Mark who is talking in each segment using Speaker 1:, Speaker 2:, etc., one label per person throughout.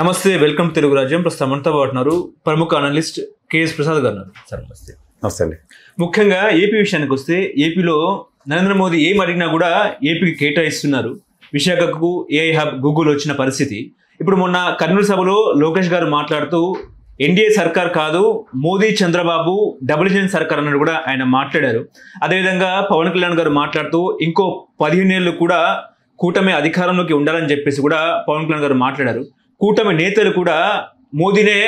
Speaker 1: నమస్తే, వెల్కమ్ తెలుగు రాజ్యం. ప్రస్తుతం మనతో పాటున్నారు ప్రముఖ అనలిస్ట్ కేఎస్ ప్రసాద్ గారు. సార్ నమస్తే.
Speaker 2: నమస్తే అండి.
Speaker 1: ముఖ్యంగా ఏపీ విషయానికి వస్తే, ఏపీలో నరేంద్ర మోదీ ఏం అడిగినా కూడా ఏపీకి కేటాయిస్తున్నారు. విశాఖకు ఏఐ హబ్ గూగుల్ వచ్చిన పరిస్థితి. ఇప్పుడు మొన్న కర్నూలు సభలో లోకేష్ గారు మాట్లాడుతూ ఎన్డీఏ సర్కార్ కాదు, మోదీ చంద్రబాబు డబుల్ ఇంజిన్ సర్కార్ అన్నది కూడా ఆయన మాట్లాడారు. అదేవిధంగా పవన్ కళ్యాణ్ గారు మాట్లాడుతూ ఇంకో 15 ఏళ్ళు కూడా కూటమి అధికారంలోకి ఉండాలని చెప్పేసి కూడా పవన్ కళ్యాణ్ గారు మాట్లాడారు. కూటమి నేతలు కూడా మోదీనే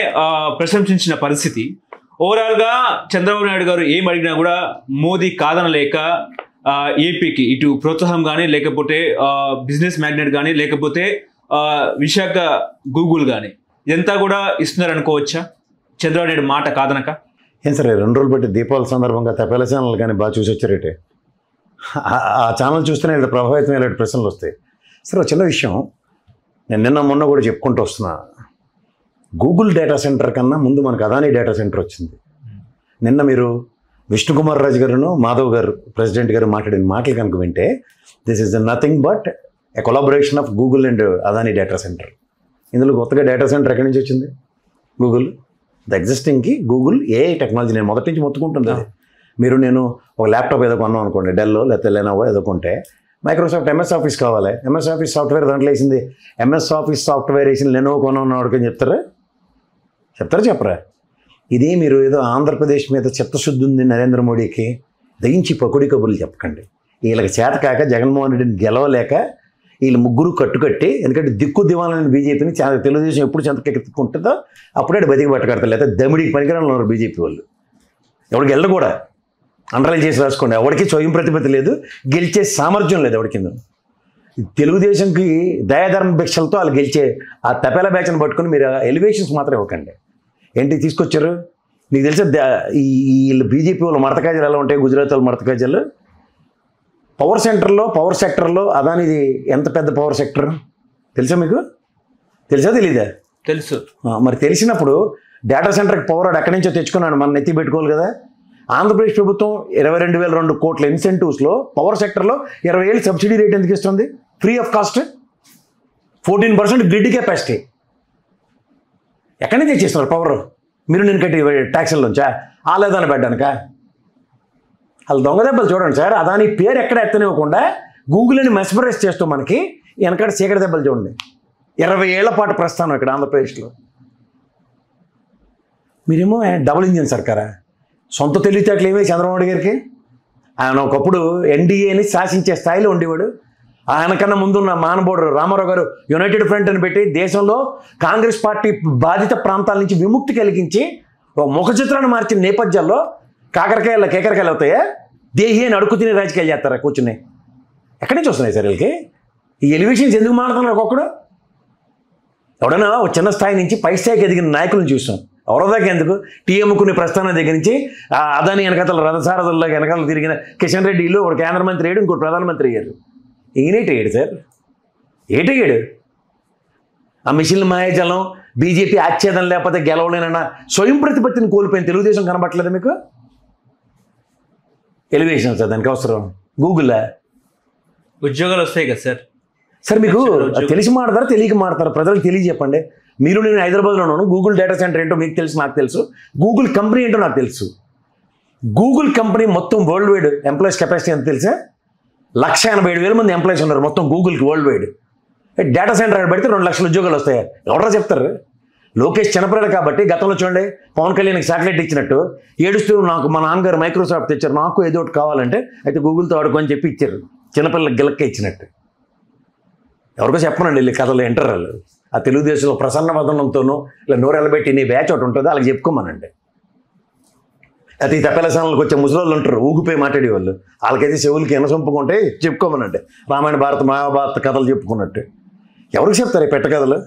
Speaker 1: ప్రశంసించిన పరిస్థితి. ఓవరాల్గా చంద్రబాబు నాయుడు గారు ఏం అడిగినా కూడా మోదీ కాదనలేక ఏపీకి ఇటు ప్రోత్సాహం కానీ, లేకపోతే బిజినెస్ మ్యాగ్నెట్ కానీ, లేకపోతే విశాఖ గూగుల్ కానీ ఇదంతా కూడా ఇస్తున్నారు అనుకోవచ్చా చంద్రబాబు నాయుడు మాట కాదనక?
Speaker 2: ఏం సరే, 2 రోజులు బట్టి దీపావళి సందర్భంగా తపేల ఛానల్ కానీ బాగా చూసి వచ్చారేటే. ఆ ఛానల్ చూస్తేనే ఇలా ప్రభావితమైన ప్రశ్నలు వస్తాయి. సరే, చిన్న విషయం నేను నిన్న మొన్న కూడా చెప్పుకుంటూ వస్తున్నా. గూగుల్ డేటా సెంటర్ కన్నా ముందు మనకు అదానీ డేటా సెంటర్ వచ్చింది. నిన్న మీరు విష్ణుకుమార్ రాజు గారును మాధవ్ గారు ప్రెసిడెంట్ గారు మాట్లాడిన మాటలు కనుక వింటే, this is nothing but a collaboration of Google and Adani data center. ఇందులో కొత్తగా డేటా సెంటర్ ఎక్కడి నుంచి వచ్చింది? గూగుల్. ద ఎగ్జిస్టింగ్కి గూగుల్ ఏఐ టెక్నాలజీ నేను మొదటి నుంచి మొత్తుకుంటుంది. అది నేను ఒక ల్యాప్టాప్ ఏదో కొన్నాం అనుకోండి, డెల్లో లేకపోతే లెనోవో ఏదో కొంటే, మైక్రోసాఫ్ట్ ఎంఎస్ ఆఫీస్ కావాలి, ఎంఎస్ ఆఫీస్ సాఫ్ట్వేర్ దాంట్లో వేసింది, ఎంఎస్ ఆఫీస్ సాఫ్ట్వేర్ వేసింది లెనోవో కొన్నాం వాడికని చెప్పరా? ఇదే మీరు ఏదో ఆంధ్రప్రదేశ్ మీద చిత్తశుద్ధి ఉంది నరేంద్ర మోడీకి, దయించి పకుడి కబుర్లు చెప్పకండి. వీళ్ళకి చేత కాక జగన్మోహన్ రెడ్డిని గెలవలేక వీళ్ళు ముగ్గురు కట్టుకట్టి, ఎందుకంటే దిక్కు దివాలని బీజేపీని తెలుగుదేశం ఎప్పుడు చెంతకెత్తుకుంటుందో అప్పుడే బతికి పట్టుకడతారు, లేకపోతే దమిడికి పనికిరాలు ఉన్నారు బీజేపీ వాళ్ళు. ఎవరికి వెళ్ళ కూడా అండర్లైన్ చేసి రాసుకోండి. ఎవరికి స్వయం ప్రతిపత్తి లేదు, గెలిచే సామర్థ్యం లేదు ఎవరికి. తెలుగుదేశంకి దయాధర్మ భిక్షలతో వాళ్ళు గెలిచే ఆ తపేల బ్యాచ్ని పట్టుకుని మీరు ఎలివేషన్స్ మాత్రం ఇవ్వకండి. ఏంటి తీసుకొచ్చారు? నీకు తెలిసే వీళ్ళు బీజేపీ వాళ్ళు మడతకాజాలు ఎలా ఉంటాయి, గుజరాత్ వాళ్ళు మడతకాజాలు. పవర్ సెక్టర్లో అదానిది ఎంత పెద్ద పవర్ సెక్టర్ తెలుసా మీకు? తెలుసా తెలీదా?
Speaker 1: తెలుసు.
Speaker 2: మరి తెలిసినప్పుడు డేటా సెంటర్కి పవర్ ఎక్కడి నుంచో తెచ్చుకున్నాడు, మనం నెత్తి పెట్టుకోవాలి కదా. ఆంధ్రప్రదేశ్ ప్రభుత్వం 22,002 కోట్ల ఇన్సెంటివ్స్లో పవర్ సెక్టర్లో 20 ఏళ్ళు సబ్సిడీ రేట్ ఎందుకు ఇస్తుంది? Free of cost. 14% grid capacity. ఎక్కడి నుంచి తెచ్చేస్తున్నారు పవర్? నేను కట్టి ట్యాక్సుల్లోంచా ఆలేదాన్ని పెట్టడానిక? వాళ్ళు దొంగ దెబ్బలు చూడండి సార్. అదాని పేరు ఎక్కడ ఎత్తనివ్వకుండా గూగుల్ అని మెస్మరైజ్ చేస్తూ మనకి వెనకాడ చీకటి దెబ్బలు చూడండి. 20 ఏళ్ల పాటు ప్రస్థానం ఇక్కడ ఆంధ్రప్రదేశ్లో. మీరేమో డబుల్ ఇంజిన్ సర్కారా? సొంత తెలివితేటలు ఏమే చంద్రబాబు గారికి? ఆయన ఒకప్పుడు ఎన్డీఏని శాసించే స్థాయిలో ఉండేవాడు. ఆయన కన్నా ముందున్న మానవుడు రామారావు గారు యునైటెడ్ ఫ్రంట్ అని పెట్టి దేశంలో కాంగ్రెస్ పార్టీ బాధిత ప్రాంతాల నుంచి విముక్తి కలిగించి ఒక ముఖ చిత్రాన్ని మార్చిన నేపథ్యాల్లో కేకరకాయలు అవుతాయా? దేహి అని అడుగు తినే రాజకీయాలు చేస్తారా కూర్చుని? ఎక్కడి నుంచి వస్తున్నాయి సార్ వీళ్ళకి ఈ ఎలివేషన్స్? ఎందుకు మాట్లాడుతున్నారు ఒక్కొక్కడు? ఎవడైనా ఒక చిన్న స్థాయి నుంచి పై స్థాయికి ఎదిగిన నాయకులను చూస్తాం. ఎవరోదాకా ఎందుకు? టీఎంకుని ప్రస్థానం దగ్గర నుంచి అదాని వెనకాల రథసారథుల్లో వెనకాల తిరిగిన కిషన్ రెడ్డి ఇల్లు ఒక కేంద్ర మంత్రి అయ్యాడు, ఇంకోటి ప్రధానమంత్రి అయ్యారు. ఈయనేటయ్యాడు సార్, ఏటయ్యాడు? ఆ మిషన్ మాయాజలం బీజేపీ ఆచ్ఛేదం లేకపోతే గెలవలేనన్న స్వయం ప్రతిపత్తిని కోల్పోయిన తెలుగుదేశం కనబట్టలేదు మీకు? ఎలివేషన్ సార్ దానికి అవసరం. గూగుల్లా
Speaker 1: ఉద్యోగాలు వస్తాయి కదా సార్.
Speaker 2: సార్ మీకు తెలిసి మాడతారా తెలియక మాడతారా? ప్రజలకు తెలియజెప్పండి. నేను హైదరాబాద్లో ఉన్నాను. గూగుల్ డేటా సెంటర్ ఏంటో మీకు తెలుసు, నాకు తెలుసు. గూగుల్ కంపెనీ ఏంటో నాకు తెలుసు. గూగుల్ కంపెనీ మొత్తం వరల్డ్ వైడ్ ఎంప్లాయీస్ కెపాసిటీ ఎంత తెలుసా? 187,000 మంది ఎంప్లాయీస్ ఉన్నారు మొత్తం గూగుల్కి వరల్డ్ వైడ్. డేటా సెంటర్ అక్కడ పెడితే 2 లక్షల ఉద్యోగాలు వస్తాయి. ఎవరో చెప్తారు? లోకేష్ చిన్నపిల్లలు కాబట్టి గతంలో చూడండి పవన్ కళ్యాణ్కి శాటిలైట్ ఇచ్చినట్టు ఏడుస్తూ నాకు మా నాన్నగారు మైక్రోసాఫ్ట్ తెచ్చారు, నాకు ఏదో ఒకటి కావాలంటే అయితే గూగుల్తో ఆడుకొని చెప్పి ఇచ్చారు. చిన్నపిల్లలకి గిలక్క ఇచ్చినట్టు. ఎవరికో చెప్పనండి వెళ్ళి కథలు ఇంటర్వెల్. ఆ తెలుగుదేశంలో ప్రసన్న వదనంతోనూ ఇలా నోరెళ్ళబెట్టి నీ బ్యాచ్ ఒకటి ఉంటుందో వాళ్ళకి చెప్పుకోమనండి. అయితే ఈ తప్పేల ఛానల్కి వచ్చే ముసలోళ్ళు ఉంటారు ఊగిపోయి మాట్లాడేవాళ్ళు, వాళ్ళకైతే చెవులకి ఎనసొంపుకుంటే చెప్పుకోమనండి. రామాయణ భారత మహాభారత కథలు చెప్పుకున్నట్టు. ఎవరికి చెప్తారు ఈ పెట్ట కథలు?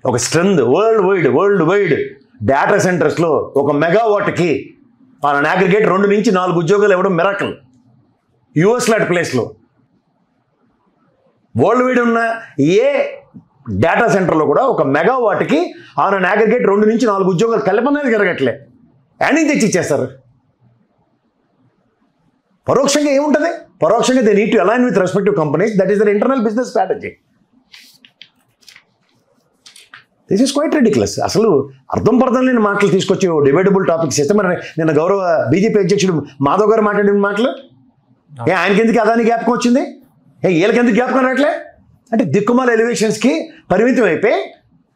Speaker 2: ఒక స్ట్రెంత్ వరల్డ్ వైడ్ డేటా సెంటర్స్లో 1 మెగావాట్కి ఆన్ అగ్రిగేట్ 2 నుంచి 4 ఉద్యోగాలు ఇవ్వడం మిరాకిల్. యుఎస్ లాంటి ప్లేస్లో వరల్డ్ వైడ్ ఉన్న ఏ డేటా సెంటర్లో కూడా 1 మెగావాట్కి ఆన్ అగ్రిగేట్ 2 నుంచి 4 ఉద్యోగాలు కల్పనేది జరగట్లే. యానీ తెచ్చి ఇచ్చేస్తారు. పరోక్షంగా ఏముంటుంది? పరోక్షంగా they need to align with respective companies. That is there internal business strategy. This is quite ridiculous. అసలు అర్థం పర్థం లేని మాటలు తీసుకొచ్చి డిబేటబుల్ టాపిక్స్ ఇస్తే మరి నిన్న గౌరవ బీజేపీ అధ్యక్షుడు మాధవ్ గారు మాట్లాడిన మాటలు ఆయనకి ఎందుకు అదాని జ్ఞాపకం వచ్చింది, వీళ్ళకెందుకు జ్ఞాపకం రావట్లే? అంటే దిక్కుమాల ఎలివేషన్స్కి పరిమితం అయిపోయి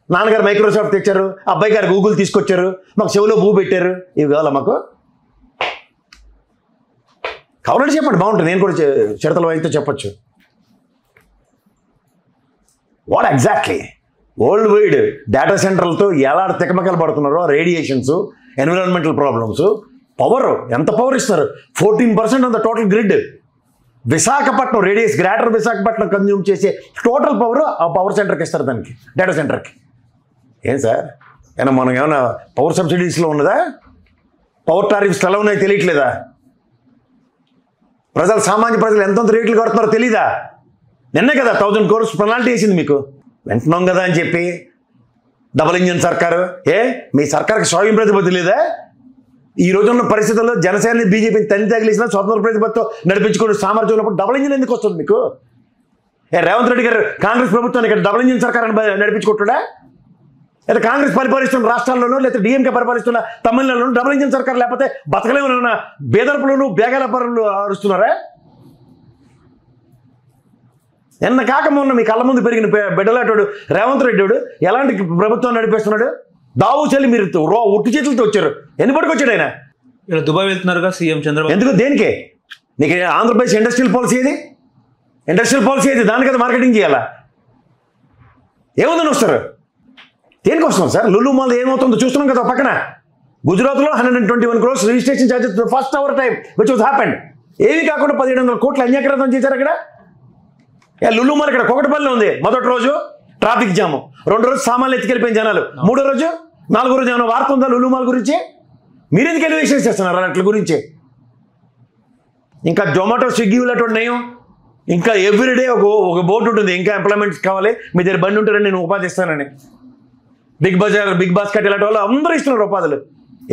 Speaker 2: నాన్నగారు మైక్రోసాఫ్ట్ తెచ్చారు, అబ్బాయి గారు గూగుల్ తీసుకొచ్చారు, మాకు చెవిలో భూ పెట్టారు, ఇవి కావాలా మాకు? కావాలంటే చెప్పండి, బాగుంటుంది, నేను కూడా చిడతల వాయితో చెప్పచ్చు. What exactly world wide data సెంటర్లతో ఎలా తికమకలు పడుతున్నారో, రేడియేషన్స్, ఎన్విరాన్మెంటల్ ప్రాబ్లమ్స్, పవర్ ఎంత పవర్ ఇస్తారు, 14% of the total grid Visakhapatnam radius greater Visakhapatnam consume చేసే టోటల్ పవర్ ఆ పవర్ సెంటర్కి ఇస్తారు, దానికి డేటా సెంటర్కి. ఏం సార్ ఏమన్నా మనం ఏమైనా పవర్ సబ్సిడీస్లో ఉన్నదా? పవర్ టారిఫ్స్ ఎలా ఉన్నాయో తెలియట్లేదా? సామాన్య ప్రజలు ఎంతెంత రేట్లు కడుతున్నారో తెలీదా? నిన్నే కదా 1000 crores పెనాల్టీ వేసింది మీకు. వింటున్నాం కదా అని చెప్పి డబుల్ ఇంజిన్ సర్కారు, మీ సర్కార్కి స్వయం ప్రతిపత్తి లేదా? ఈ రోజున్న పరిస్థితుల్లో జనసేనని బీజేపీని తని తగిలిసిన స్వతంత్ర ప్రతిపత్తితో నడిపించుకునే సామర్థ్యం ఉన్నప్పుడు డబుల్ ఇంజిన్ ఎందుకు వస్తుంది మీకు? రేవంత్ రెడ్డి గారు కాంగ్రెస్ ప్రభుత్వాన్ని ఇక్కడ డబుల్ ఇంజిన్ సర్కారాన్ని నడిపించుకుంటుడా? లేదా కాంగ్రెస్ పరిపాలిస్తున్న రాష్ట్రాల్లోనూ, లేదా డిఎంకే పరిపాలిస్తున్న తమిళనాడులోనూ డబుల్ ఇంజిన్ సర్కార్ లేకపోతే బతకలేమన్నా బేదర్పులను బేగాల పరులు అరుస్తున్నారా? నిన్న కాక మొన్న మీ కళ్ళ ముందు పెరిగిన బిడ్డలాటోడు రేవంత్ రెడ్డి ఎలాంటి ప్రభుత్వాన్ని నడిపిస్తున్నాడు? దావు చెల్లి మీరు ఉట్టి చేతులతో వచ్చారు. ఎన్ని పట్టుకొచ్చాడు ఆయన?
Speaker 1: ఇలా దుబాయ్ వెళ్తున్నారుగా సీఎం చంద్రబాబు.
Speaker 2: ఎందుకు, దేనికే? నీకు ఆంధ్రప్రదేశ్ ఇండస్ట్రియల్ పాలసీ ఏది? ఇండస్ట్రియల్ పాలసీ ఏది? దాని కదా మార్కెటింగ్ చేయాలా? ఏముందని వస్తారు? దేనికి వస్తున్నాం సార్? లులు మాల్ ఏమవుతుందో చూస్తున్నాం కదా పక్కన. గుజరాత్లో 121 crores registration charges first hour time which was happened. ఏవి కాకుండా 1700 కోట్లు అన్యాక్రాంతం చేశారు అక్కడ. లులు మాల్ ఇక్కడ కోకటపల్లిలో ఉంది. మొదటి రోజు ట్రాఫిక్ జాము, 2వ రోజు సామాన్లు ఎత్తుకెళ్ళిపోయిన జనాలు, 3వ రోజు 4వ రోజు ఏమైనా వార్త ఉందా లులు మాల్ గురించి? మీరెందుకు ఎలివేషన్ చేస్తున్నారు అట్ల గురించి? ఇంకా జొమాటో, స్విగ్గీ అటువంటి నయం. ఇంకా ఎవ్రీడే ఒక బోర్డు ఉంటుంది, ఇంకా ఎంప్లాయ్మెంట్స్ కావాలి, మీ దగ్గర బండి ఉంటారని నేను ఉపాధి ఇస్తానని. బిగ్ బజార్, బిగ్ బాస్కెట్ ఇలాంటి వాళ్ళు అందరూ ఇస్తున్నారు ఉపాధులు.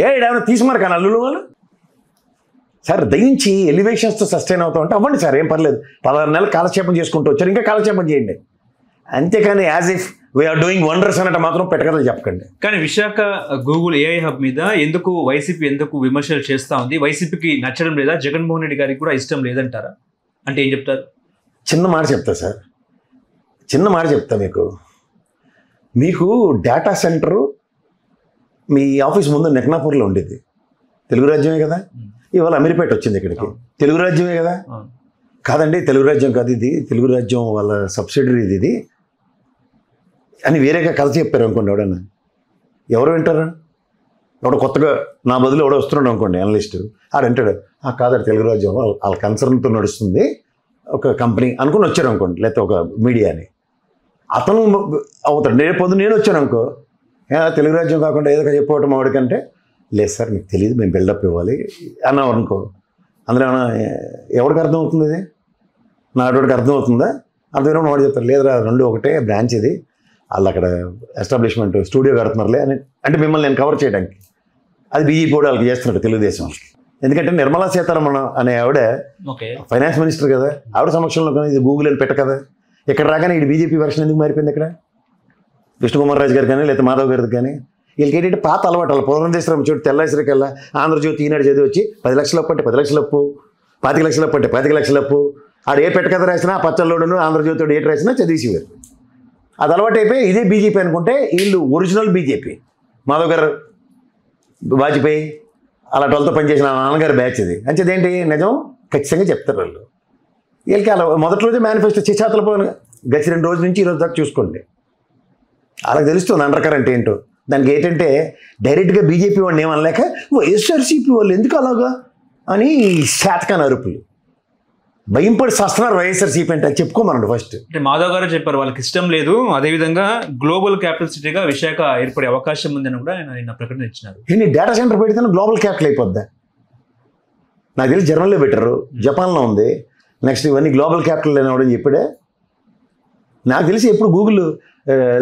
Speaker 2: ఏమైనా తీసుకున్నారు కానీ లులు వాళ్ళు. సార్ దయించి ఎలివేషన్స్తో సస్టైన్ అవుతా ఉంటే అవ్వండి సార్, ఏం పర్లేదు. 16 నెలలు కాలక్షేపం చేసుకుంటూ వచ్చారు, ఇంకా కాలక్షేపం చేయండి. అంతేకాని as if we are doing wonders అన్నట్టు మాత్రం పెట్టకథలు చెప్పకండి.
Speaker 1: కానీ విశాఖ గూగుల్ ఏఐ హబ్ మీద వైసీపీ ఎందుకు విమర్శలు చేస్తూ ఉంది? వైసీపీకి నచ్చడం లేదా? జగన్మోహన్ రెడ్డి గారికి కూడా ఇష్టం లేదంటారా? అంటే ఏం చెప్తారు?
Speaker 2: చిన్న మాట చెప్తా సార్, చిన్న మాట చెప్తా మీకు డేటా సెంటరు మీ ఆఫీస్ ముందు నెక్నాపూర్లో ఉండేది. తెలుగు రాజ్యమే కదా. ఇవాళ అమీర్పేట వచ్చింది ఇక్కడికి. తెలుగు రాజ్యమే కదా? కాదండి, తెలుగు రాజ్యం కాదు ఇది, తెలుగు రాజ్యం వాళ్ళ సబ్సిడరీ ఇది అని వేరేగా కథ చెప్పారు అనుకోండి. ఎవడన్నా ఎవరు వింటారా? ఎవడో కొత్తగా నా బదులు ఎవడో వస్తున్నాడు అనుకోండి, అనలిస్ట్, ఆడంటాడు కాదండి తెలుగు రాజ్యం వాళ్ళ కన్సర్న్తో నడుస్తుంది ఒక కంపెనీ అనుకుని వచ్చారు అనుకోండి, లేకపోతే ఒక మీడియా అని. అతను అవుతాడు. రేపు నేను వచ్చాను అనుకో, తెలుగు రాజ్యం కాకుండా ఏదో చెప్పవటం వాడికంటే, లేదు సార్ మీకు తెలియదు, మేము బిల్డప్ ఇవ్వాలి అన్నాం అనుకో. అందులో ఏమన్నా ఎవరికి అర్థం అవుతుంది? ఇది నాటోడికి అర్థం అవుతుందా? అర్థమైనా వాడు చెప్తారు, లేదురా రెండు ఒకటే బ్రాంచ్ ఇది, వాళ్ళు అక్కడ ఎస్టాబ్లిష్మెంట్ స్టూడియో కడుతున్నారులే అని. అంటే మిమ్మల్ని నేను కవర్ చేయడానికి అది బీజేపీ కూడా వాళ్ళకి చేస్తున్నాడు, తెలుగుదేశం వాళ్ళకి. ఎందుకంటే నిర్మలా సీతారామన్ అనే ఆవిడ ఫైనాన్స్ మినిస్టర్ కదా, ఆవిడ సమక్షంలో కానీ ఇది గూగుల్ అని పెట్ట కదా. ఇక్కడ రాగానే ఇది బీజేపీ వర్షన్ ఎందుకు మారిపోయింది? ఇక్కడ విష్ణుకుమార్ రాజు గారు కానీ లేకపోతే మాధవ్ గారికి కానీ వీళ్ళకి ఏంటంటే పాత అలవాటు. వాళ్ళు పురంధేశ్వరం చోటు తెల్లాసరికల్లా ఆంధ్రజ్యోతి ఈనాడు చదివి వచ్చి 10 లక్షలు అప్పు అంటే 10 లక్షలు అప్పు, 25 లక్షలు అప్పు అంటే 25 లక్షలు అప్పు. ఆడు ఏ పెట్టకథ రాసినా, పచ్చల్లోడును ఆంధ్రజ్యోతిడు ఏటి రాసినా చదివేసేవారు. అది అలవాటు అయిపోయి ఇదే బీజేపీ అనుకుంటే వీళ్ళు ఒరిజినల్ బీజేపీ. మాధవ్ గారు, వాజ్పేయి అలాంటి వాళ్ళతో పనిచేసిన నాన్నగారు బ్యాచ్ ఇది. అంచేది ఏంటి నిజం ఖచ్చితంగా చెప్తారు వాళ్ళు. వీళ్ళకి అలా మొదటి రోజే మేనిఫెస్టో చేతలు పోను గచ్చి 2 రోజుల నుంచి ఈరోజు దాకా చూసుకోండి. వాళ్ళకి తెలుస్తుంది అండర్ కరెంట్ ఏంటో. దానికి ఏంటంటే డైరెక్ట్గా బీజేపీ వాడిని ఏమనలేక వైఎస్ఆర్సీపీ వాళ్ళు ఎందుకు అలాగా అని శాతకాన అరుపులు. భయంపడి సస్తున్నారు వైఎస్ఆర్సీపీ అంటే చెప్పుకోమనండి ఫస్ట్.
Speaker 1: అంటే మాధవ్ గారు చెప్పారు వాళ్ళకి ఇష్టం లేదు, అదేవిధంగా గ్లోబల్ క్యాపిటల్ సిటీగా విశాఖ ఏర్పడే అవకాశం ఉందని కూడా ఆయన ప్రకటన ఇచ్చినారు.
Speaker 2: ఏంటి డేటా సెంటర్ పెడితే గ్లోబల్ క్యాపిటల్ అయిపోద్దా? నాకు తెలిసి జర్మనీలో పెట్టారు, జపాన్లో ఉంది, నెక్స్ట్ ఇవన్నీ గ్లోబల్ క్యాపిటల్ అని చెప్పాడే. నాకు తెలిసి ఎప్పుడు గూగుల్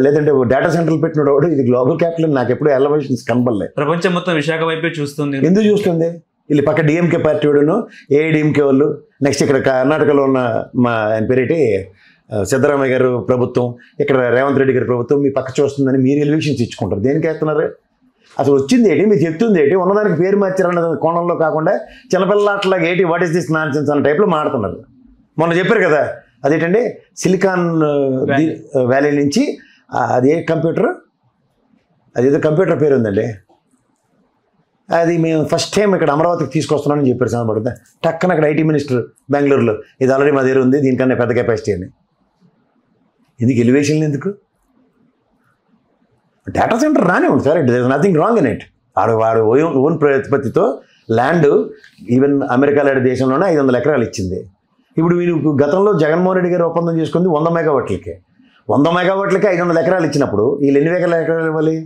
Speaker 2: లేదంటే డేటా సెంటర్లు పెట్టినవాడు ఇది గ్లోబల్ క్యాపిటల్ నాకు ఎప్పుడు ఎలవేషన్స్ కనబడలేదు.
Speaker 1: ప్రపంచం మొత్తం విశాఖ వైపే చూస్తుంది.
Speaker 2: ఎందుకు చూస్తుంది? వీళ్ళు పక్క డిఎంకే పార్టీ వాడును, ఏఐడిఎంకే వాళ్ళు, నెక్స్ట్ ఇక్కడ కర్ణాటకలో ఉన్న మా ఆయన పేరేటి సిద్ధరామయ్య గారు ప్రభుత్వం, ఇక్కడ రేవంత్ రెడ్డి గారి ప్రభుత్వం మీ పక్క చూస్తుందని మీరు ఎలివేషన్స్ ఇచ్చుకుంటారు. దేనికి వేస్తున్నారు? అసలు వచ్చింది ఏంటి, మీరు చెప్తుంది ఏంటి, ఉన్నదానికి పేరు మార్చారన్న కోణంలో కాకుండా చిన్నపిల్లలాట్లాగా ఏంటి what is this non sense అన్న టైప్లో మాడుతున్నారు. మొన్న చెప్పారు కదా అదేంటండి సిలికాన్ వ్యాలీ నుంచి అది కంప్యూటర్, అదేదో కంప్యూటర్ పేరు ఉందండి, అది మేము ఫస్ట్ టైం ఇక్కడ అమరావతికి తీసుకొస్తున్నామని చెప్పారు. సందర్భంగా టక్కన అక్కడ ఐటీ మినిస్టర్ బెంగళూరులో ఇది ఆల్రెడీ మా దగ్గర ఉంది, దీనికన్నా పెద్ద కెపాసిటీ అని. ఎందుకు ఎలివేషన్లు ఎందుకు? డేటా సెంటర్ రానివ్వండి sir, it is nothing wrong in it. వాడు ఓన్ ప్రతిపత్తితో ల్యాండ్ ఈవెన్ అమెరికా లాంటి దేశంలోనే 500 ఎకరాలు ఇచ్చింది. ఇప్పుడు మీరు గతంలో జగన్మోహన్ రెడ్డి గారు ఒప్పందం చేసుకుంది 100 మెగావాట్లకి. 100 మెగావాట్లకి 500 ఎకరాలు ఇచ్చినప్పుడు వీళ్ళు ఎన్ని ఎకరాలు ఇవ్వాలి?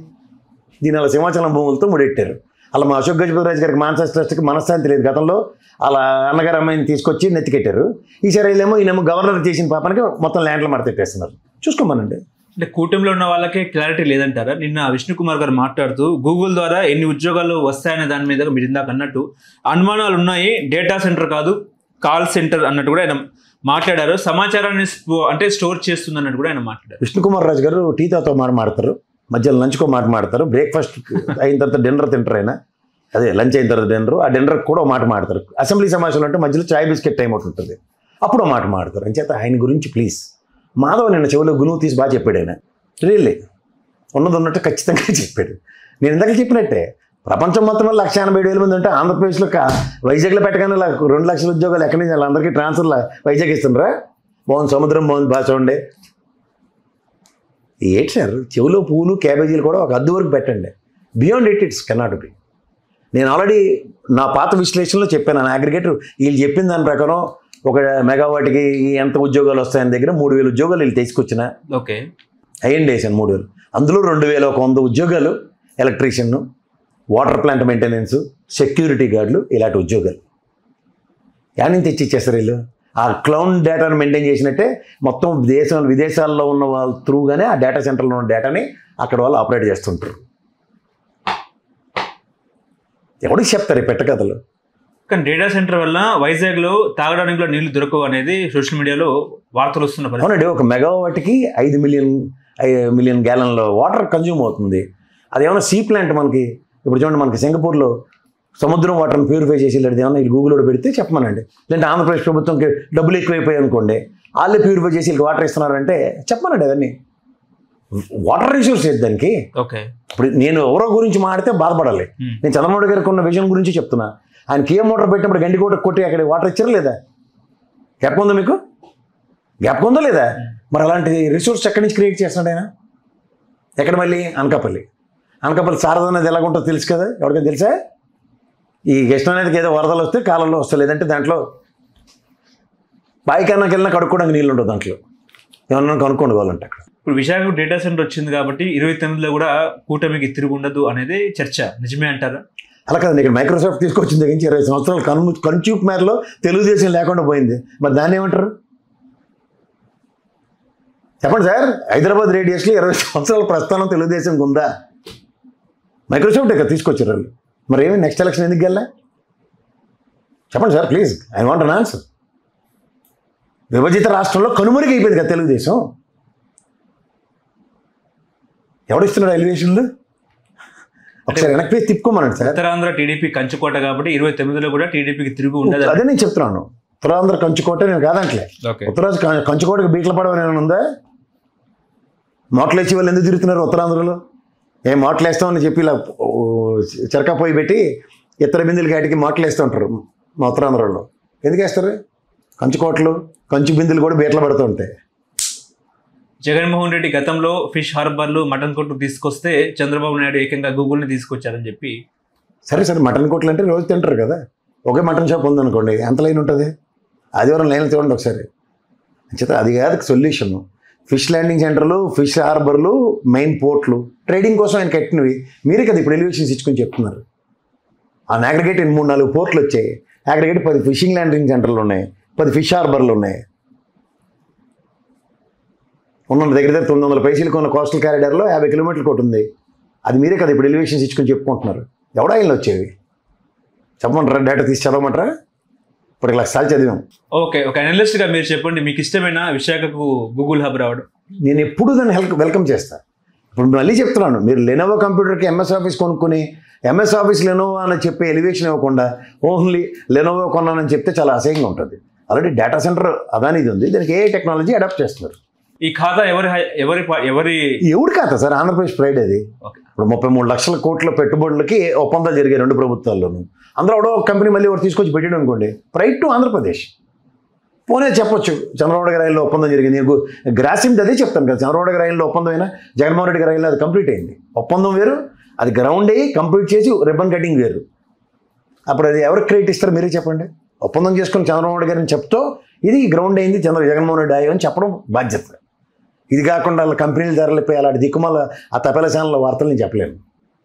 Speaker 2: దీని అలా సింహాచలం భూములతో ముడెట్టారు. అలా మా అశోక్ గజపతిరాజు గారికి మానస ట్రస్ట్కి మనశ్శాంతి లేదు. గతంలో అలా అన్నగారు అమ్మాయిని తీసుకొచ్చి నెత్తికెట్టారు. ఈసారి ఈయనేమో గవర్నర్ చేసిన పాపానికి మొత్తం ల్యాండ్లు మడతెట్టేస్తున్నారు. చూసుకోమనండి.
Speaker 1: అంటే కూటమిలో ఉన్న వాళ్ళకే క్లారిటీ లేదంటారా? నిన్న విష్ణుకుమార్ గారు మాట్లాడుతూ గూగుల్ ద్వారా ఎన్ని ఉద్యోగాలు వస్తాయనే దాని మీద మీరు ఇందాక అన్నట్టు అనుమానాలు ఉన్నాయి, డేటా సెంటర్ కాదు కాల్ సెంటర్ అన్నట్టు కూడా ఆయన మాట్లాడారు. సమాచారాన్ని అంటే స్టోర్ చేస్తుంది అన్నట్టు కూడా ఆయన మాట్లాడారు.
Speaker 2: విష్ణుకుమార్ రాజు గారు టీతో మాట్లాడతారు, మధ్యలో లంచ్కో మాట్లాడతారు, బ్రేక్ఫాస్ట్ అయిన తర్వాత డిన్నర్ తింటారు ఆయన, అదే లంచ్ అయిన తర్వాత డిన్నర్, ఆ డిన్నర్కి కూడా మాట్లాడతారు. అసెంబ్లీ సమావేశంలో అంటే మధ్యలో చాయ్ బిస్కెట్ టైం ఒకటి ఉంటుంది, అప్పుడు మాట్లాడతారు. అంచేత ఆయన గురించి ప్లీజ్. మాధవ్ నిన్న చెవిలో గునువు తీసి బాగా చెప్పాడు ఆయన. రియల్లీ ఉన్నది ఉన్నట్టు ఖచ్చితంగా చెప్పాడు. నేను ఇందాక చెప్పినట్టే ప్రపంచం మొత్తం 1,80,000 మంది ఉంటే ఆంధ్రప్రదేశ్లో వైజాగ్లో పెట్టగానే 2 లక్షల ఉద్యోగాలు ఎక్కడి నుంచి వాళ్ళందరికీ ట్రాన్స్ఫర్లు వైజాగ్ ఇస్తుండ్రా? బాగుంది, సముద్రం బాగుంది, బాగా చూడండి. ఏంటి సార్ చెవిలో పూలు క్యాబేజీలు కూడా ఒక హద్దు వరకు పెట్టండి. Beyond it's cannot be. నేను ఆల్రెడీ నా పాత విశ్లేషణలో చెప్పాను. నా అగ్రిగేటర్ వీళ్ళు చెప్పిన దాని ప్రకారం 1 మెగావాట్కి ఎంత ఉద్యోగాలు వస్తాయని దగ్గర 3,000 ఉద్యోగాలు వీళ్ళు తీసుకొచ్చిన.
Speaker 1: ఓకే,
Speaker 2: అయ్యండి వేసాను 3,000. అందులో 2,100 ఉద్యోగాలు electrician, water plant maintenance, security గార్డులు, ఇలాంటి ఉద్యోగాలు యాడ్ నుంచి తెచ్చి ఇచ్చేస్తారు వీళ్ళు. ఆ క్లౌడ్ డేటాను మెయింటైన్ చేసినట్టే మొత్తం విదేశాల్లో ఉన్న వాళ్ళ త్రూగానే ఆ డేటా సెంటర్లో ఉన్న డేటాని అక్కడ వాళ్ళు ఆపరేట్ చేస్తుంటారు. ఎవరికి చెప్తారు ఈ పెట్టకథలు?
Speaker 1: కానీ డేటా సెంటర్ వల్ల వైజాగ్లో తాగడానికి నీళ్లు దొరకవు అనేది సోషల్ మీడియాలో వార్తలు వస్తున్న పరిస్థితి.
Speaker 2: అవునండి, 1 మెగావాట్కి 5 మిలియన్ గ్యాలన్ల వాటర్ కన్జ్యూమ్ అవుతుంది. అదేమన్నా సీ ప్లాంట్ మనకి ఇప్పుడు చూడండి, మనకి సింగపూర్లో సముద్రం వాటర్ని ప్యూరిఫై చేసి ఇలాంటిది ఏమన్నా వీళ్ళు గూగుల్లో పెడితే చెప్పమనండి. లేదంటే ఆంధ్రప్రదేశ్ ప్రభుత్వంకి డబ్బులు ఎక్కువైపోయాయి అనుకోండి, వాళ్ళే ప్యూరిఫై చేసి వీళ్ళకి వాటర్ ఇస్తున్నారంటే చెప్పమనండి. అవన్నీ వాటర్ రిసోర్స్ లేదు దానికి.
Speaker 1: ఓకే,
Speaker 2: ఇప్పుడు నేను ఎవరో గురించి మాడితే బాధపడాలి. నేను చంద్రబాబు గారికి ఉన్న విజన్ గురించి చెప్తున్నా. ఆయన కియా మోటార్ పెట్టినప్పుడు గండి కొట్టి అక్కడ వాటర్ ఇచ్చారా లేదా? గ్యాప్ ఉందా మీకు? గ్యాప్ ఉందా లేదా? మరి అలాంటి రిసోర్స్ ఎక్కడి నుంచి క్రియేట్ చేస్తున్నాడు ఆయన? ఎక్కడ? మళ్ళీ అనకాపల్లి శారదా నది ఎలాగుంటుందో తెలుసు కదా, ఎవరికైనా తెలుసా? ఈ కృష్ణా నదికి ఏదో వరదలు వస్తే కాలంలో వస్తాయి, లేదంటే దాంట్లో బాయికన్నాకి వెళ్ళినా కడుక్కోవడానికి నీళ్ళు ఉండవు, దాంట్లో ఏమన్నా కనుక్కోండి కావాలంటే. అక్కడ
Speaker 1: ఇప్పుడు విశాఖ డేటా సెంటర్ వచ్చింది కాబట్టి 29లో కూడా కూటమికి తిరిగి ఉండదు అనేది చర్చ, నిజమే అంటారా?
Speaker 2: అలా కదండి, ఇక్కడ మైక్రోసాఫ్ట్ తీసుకొచ్చిన దగ్గర నుంచి 20 సంవత్సరాలు కన్చూప్ మేరలో తెలుగుదేశం లేకుండా పోయింది. మరి దాన్ని ఏమంటారు చెప్పండి సార్? హైదరాబాద్ రేడియస్లో 20 సంవత్సరాల ప్రస్థానం తెలుగుదేశంకి ఉందా? మైక్రోసాఫ్ట్ ఇక్కడ తీసుకొచ్చారు వాళ్ళు. మరి ఏమి నెక్స్ట్ ఎలక్షన్ ఎందుకు వెళ్ళా చెప్పండి sir please. I want an answer. విభజిత రాష్ట్రంలో కనుమరుగు అయిపోయింది కదా తెలుగుదేశం. ఎవడిస్తున్నాడు ఎలివేషన్లు? ఒకసారి వెనక్కి తిప్పుకోమనండి సార్.
Speaker 1: ఉత్తరాంధ్ర టీడీపీ కంచుకోట కాబట్టి 29లో కూడా టీడీపీకి తిరిగి ఉండదు.
Speaker 2: అదే నేను చెప్తున్నాను. ఉత్తరాంధ్ర కంచుకోట నేను కాదంటలే. ఉత్తరాంధ్ర కంచుకోటకి బీట్ల పడవ ఏమైనా ఉందా? మోట్లు వేసి వాళ్ళు ఎందుకు తిరుగుతున్నారు ఉత్తరాంధ్రలో? ఏం మోట్లు వేస్తామని చెప్పి ఇలా చెరకా పోయి పెట్టి ఇతర బిందులు కాటికి మోట్లు వేస్తూ ఉంటారు మా ఉత్తరాంధ్రలో. ఎందుకు వేస్తారు? కంచుకోటలు కంచు బిందులు కూడా బీట్ల పడుతూ ఉంటాయి.
Speaker 1: జగన్మోహన్ రెడ్డి గతంలో ఫిష్ హార్బర్లు మటన్ కొట్టు తీసుకొస్తే చంద్రబాబు నాయుడు ఏకంగా గూగుల్ని తీసుకొచ్చారని చెప్పి.
Speaker 2: సరే మటన్ కొట్లు అంటే రోజు తింటారు కదా. ఒకే మటన్ షాప్ ఉందనుకోండి, ఎంత లైన్ ఉంటుంది? ఆదివారం లైన్లు చూడండి ఒకసారి. అంచేత అది కాదు సొల్యూషన్. ఫిష్ ల్యాండింగ్ సెంటర్లు, ఫిష్ హార్బర్లు, మెయిన్ పోర్ట్లు ట్రేడింగ్ కోసం ఆయన కట్టినవి. మీరే కదా ఇప్పుడు ఎలివేషన్స్ ఇచ్చుకొని చెప్తున్నారు. ఆ అగ్రిగేట్ 3-4 పోర్ట్లు వచ్చాయి. అగ్రిగేట్ 10 ఫిషింగ్ ల్యాండింగ్ సెంటర్లు ఉన్నాయి, 10 ఫిష్ హార్బర్లు ఉన్నాయి. ఉన్న దగ్గర 900 పైసలకు ఉన్న కోస్టల్ కారిడార్లో 50 కిలోమీటర్లు ఒకటి ఉంది. అది మీరే కదా ఇప్పుడు ఎలివేషన్స్ ఇచ్చుకొని చెప్పుకుంటున్నారు. ఎవడా ఆయన వచ్చేవి చెప్పమంటారా? డేటా తీసి చదవమంటారా? ఇప్పుడు లక్షలు చదివాం.
Speaker 1: ఓకే, ఒక అనలిస్ట్ గా మీరు చెప్పండి, మీకు ఇష్టమైన విశాఖకు గూగుల్ హబ్ రావడం?
Speaker 2: నేను ఎప్పుడు దాన్ని వెల్కమ్ చేస్తాను. ఇప్పుడు మళ్ళీ చెప్తున్నాను, మీరు లెనోవో కంప్యూటర్కి ఎంఎస్ ఆఫీస్ కొనుక్కొని ఎంఎస్ ఆఫీస్ లెనోవో అని చెప్పి ఎలివేషన్ ఇవ్వకుండా ఓన్లీ లెనోవో కొన్నానని చెప్తే చాలా అసహ్యంగా ఉంటుంది. ఆల్రెడీ డేటా సెంటర్ అదానిది ఉంది, దానికి ఏ టెక్నాలజీ అడాప్ట్ చేస్తున్నారు.
Speaker 1: ఈ ఖాతా
Speaker 2: ఎవరి ఖాతా సార్? ఆంధ్రప్రదేశ్ ప్రైడ్ అది. ఇప్పుడు 33 లక్షల కోట్ల పెట్టుబడులకి ఒప్పందాలు జరిగాయి 2 ప్రభుత్వాల్లోనూ. అందులో ఎవడో ఒక కంపెనీ మళ్ళీ ఒకటి తీసుకొచ్చి పెట్టాడు అనుకోండి, ప్రైడ్ టు ఆంధ్రప్రదేశ్. పోనే చెప్పొచ్చు చంద్రబాబు గారి రైల్లో ఒప్పందం జరిగింది. నేను గ్రాసింది అదే చెప్తాను కదా, చంద్రబాబు గారి రైల్లో ఒప్పందం అయినా జగన్మోహన్ రెడ్డి గారి రైల్లో అది కంప్లీట్ అయింది. ఒప్పందం వేరు, అది గ్రౌండ్ అయ్యి కంప్లీట్ చేసి రిబ్బన్ కటింగ్ వేరు. అప్పుడు అది ఎవరికి క్రెడిట్ ఇస్తారు మీరే చెప్పండి? ఒప్పందం చేసుకుని చంద్రబాబు నాయుడు గారిని చెప్తూ ఇది గ్రౌండ్ అయింది జగన్మోహన్ రెడ్డి అయ్యో అని చెప్పడం బాధ్యత. ఇది కాకుండా వాళ్ళ కంపెనీలు ధరలిపోయి అలాంటి దిక్కుమాల ఆ తపేల ఛానల్ వార్తలు నేను చెప్పలేను.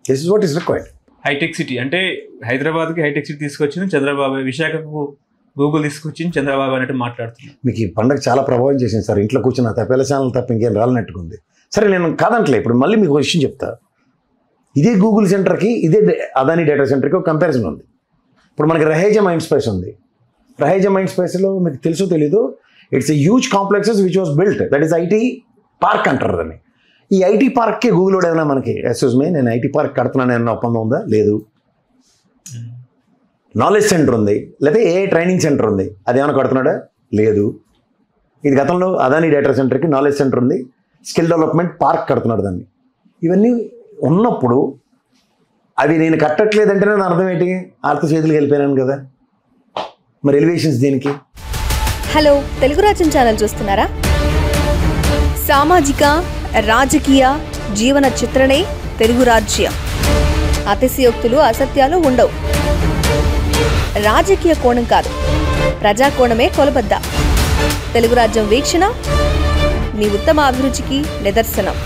Speaker 2: This is what is required.
Speaker 1: హైటెక్ సిటీ అంటే హైదరాబాద్కి హైటెక్ సిటీ తీసుకొచ్చింది చంద్రబాబు, విశాఖకు గూగుల్ తీసుకొచ్చింది చంద్రబాబు అన్నట్టు మాట్లాడుతున్నాను.
Speaker 2: మీకు ఈ పండుగ చాలా ప్రభావం చేసింది సార్. ఇంట్లో కూర్చున్న తపేల ఛానల్ తప్ప ఇంకేం రాలనట్టుకుంది. సరే నేను కాదంటలే, ఇప్పుడు మళ్ళీ మీకు ఒక విషయం చెప్తా. ఇదే గూగుల్ సెంటర్కి ఇదే అదాని డేటా సెంటర్కి ఒక కంపారిజన్ ఉంది. ఇప్పుడు మనకి రహేజా మైండ్ స్పేస్ ఉంది. రహేజా మైండ్ స్పేస్లో మీకు తెలుసో తెలీదు, it's a huge complexes which was built, that is IT park అంటారు దాన్ని. ఈ ఐటీ పార్క్కి గూగుల్ ఏదైనా మనకి ఎక్స్క్యూజ్ మీ నేను ఐటీ పార్క్ కడుతున్నాను ఏమన్నా ఒప్పందం ఉందా? లేదు. నాలెడ్జ్ సెంటర్ ఉంది, లేకపోతే ఏ ట్రైనింగ్ సెంటర్ ఉంది, అదేమైనా కడుతున్నాడా? లేదు. ఇది గతంలో అదాని డేటా సెంటర్కి నాలెడ్జ్ సెంటర్ ఉంది, స్కిల్ డెవలప్మెంట్ పార్క్ కడుతున్నాడు దాన్ని. ఇవన్నీ ఉన్నప్పుడు అవి నేను కట్టట్లేదంటే నా అర్థం ఏంటి? ఆర్త చేతులకు వెళ్ళిపోయాను కదా. మరి ఎలివేషన్స్ దేనికి?
Speaker 3: హలో, తెలుగు రాజ్యం ఛానల్ చూస్తున్నారా? సామాజిక రాజకీయ జీవన చిత్రణే తెలుగు రాజ్యం. అతిశయోక్తులు అసత్యాలు ఉండవు. రాజకీయ కోణం కాదు, ప్రజా కోణమే కొలబద్ద. తెలుగు రాజ్యం వీక్షణ నీ ఉత్తమ అభిరుచికి నిదర్శనం.